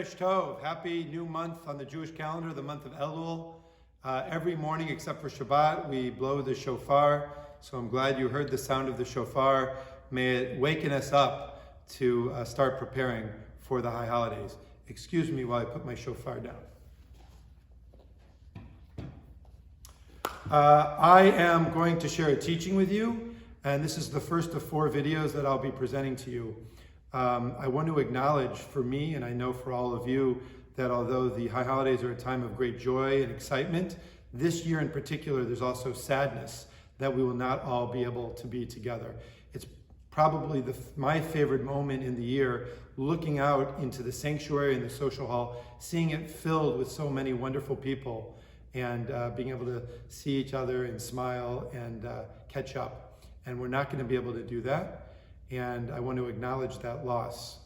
Chodesh Tov, happy new month on the Jewish calendar, the month of Elul. Every morning except for Shabbat, we blow the shofar. So I'm glad you heard the sound of the shofar. May it waken us up to start preparing for the high holidays. Excuse me while I put my shofar down. I am going to share a teaching with you, and this is the first of 4 videos that I'll be presenting to you. I want to acknowledge for me, and I know for all of you, that although the high holidays are a time of great joy and excitement, this year in particular, there's also sadness that we will not all be able to be together. It's probably my favorite moment in the year, looking out into the sanctuary and the social hall, seeing it filled with so many wonderful people, and being able to see each other and smile and catch up. And we're not going to be able to do that. And I want to acknowledge that loss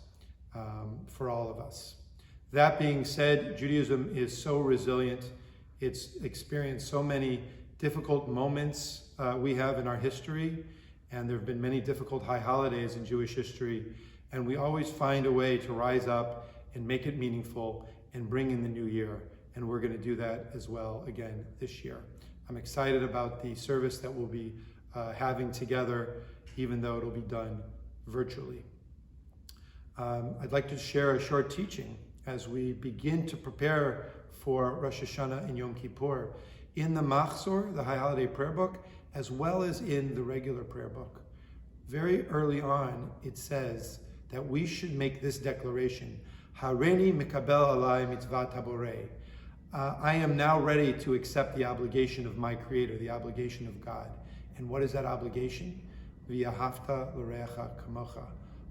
for all of us. That being said, Judaism is so resilient. It's experienced so many difficult moments we have in our history, and there have been many difficult high holidays in Jewish history, and we always find a way to rise up and make it meaningful and bring in the new year, and we're going to do that as well again this year. I'm excited about the service that we'll be having together, even though it'll be done virtually. I'd like to share a short teaching as we begin to prepare for Rosh Hashanah and Yom Kippur in the Machzor, the High Holiday Prayer Book, as well as in the regular prayer book. Very early on, it says that we should make this declaration, Hareni mikabel alai mitzvat haborei. I am now ready to accept the obligation of my Creator, the obligation of God. And what is that obligation? V'ahavta l'reacha kamocha.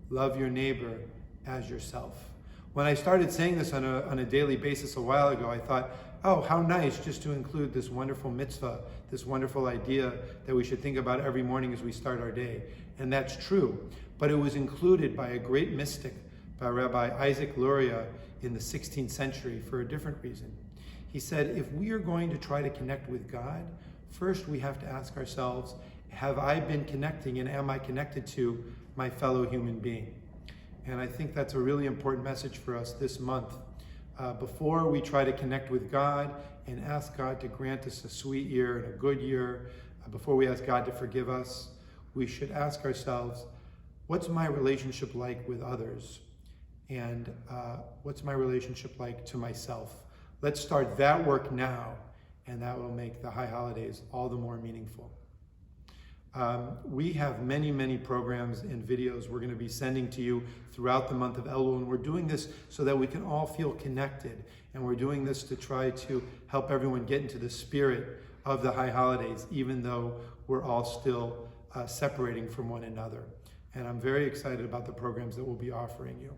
Love your neighbor as yourself. When I started saying this on a daily basis a while ago, I thought, oh, how nice just to include this wonderful mitzvah, this wonderful idea that we should think about every morning as we start our day. And that's true. But it was included by a great mystic, by Rabbi Isaac Luria in the 16th century for a different reason. He said, if we are going to try to connect with God, first we have to ask ourselves, have I been connecting and am I connected to my fellow human being? And I think that's a really important message for us this month. Before we try to connect with God and ask God to grant us a sweet year and a good year, before we ask God to forgive us, we should ask ourselves, what's my relationship like with others? And what's my relationship like to myself? Let's start that work now, and that will make the high holidays all the more meaningful. We have many, many programs and videos we're going to be sending to you throughout the month of Elul, and we're doing this so that we can all feel connected, and we're doing this to try to help everyone get into the spirit of the high holidays, even though we're all still separating from one another. And I'm very excited about the programs that we'll be offering you.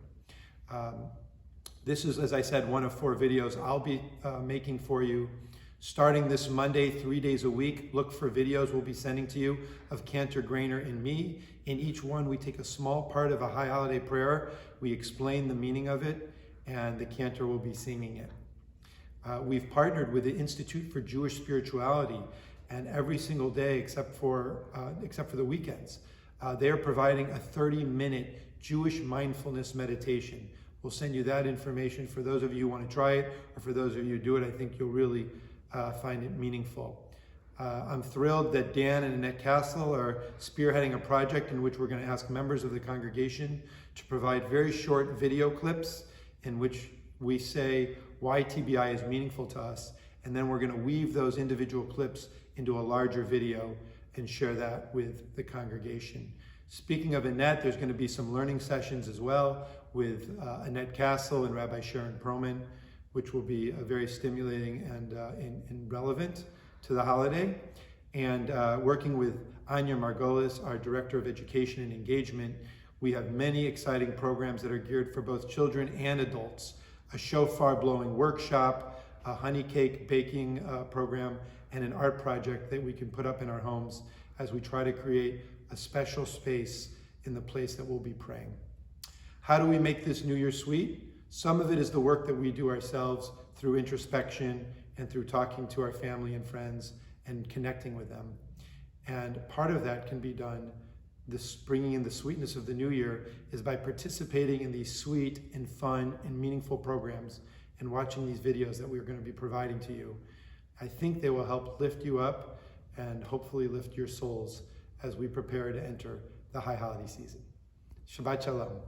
This is, as I said, one of 4 videos I'll be making for you. Starting this Monday, 3 days a week, look for videos we'll be sending to you of Cantor Grainer and me. In each one, we take a small part of a high holiday prayer, we explain the meaning of it, and the Cantor will be singing it. We've partnered with the Institute for Jewish Spirituality, and every single day, except for the weekends, they are providing a 30-minute Jewish mindfulness meditation. We'll send you that information for those of you who want to try it, or for those of you who do it. I think you'll really find it meaningful. I'm thrilled that Dan and Annette Castle are spearheading a project in which we're going to ask members of the congregation to provide very short video clips in which we say why TBI is meaningful to us, and then we're going to weave those individual clips into a larger video and share that with the congregation. Speaking of Annette, there's going to be some learning sessions as well with Annette Castle and Rabbi Sharon Proman, which will be very stimulating and relevant to the holiday. And working with Anya Margolis, our Director of Education and Engagement, we have many exciting programs that are geared for both children and adults. A shofar blowing workshop, a honey cake baking program, and an art project that we can put up in our homes as we try to create a special space in the place that we'll be praying. How do we make this New Year sweet? Some of it is the work that we do ourselves through introspection and through talking to our family and friends and connecting with them. And part of that can be done this bringing in the sweetness of the new year is by participating in these sweet and fun and meaningful programs and watching these videos that we're going to be providing to you. I think they will help lift you up and hopefully lift your souls as we prepare to enter the high holiday season. Shabbat Shalom.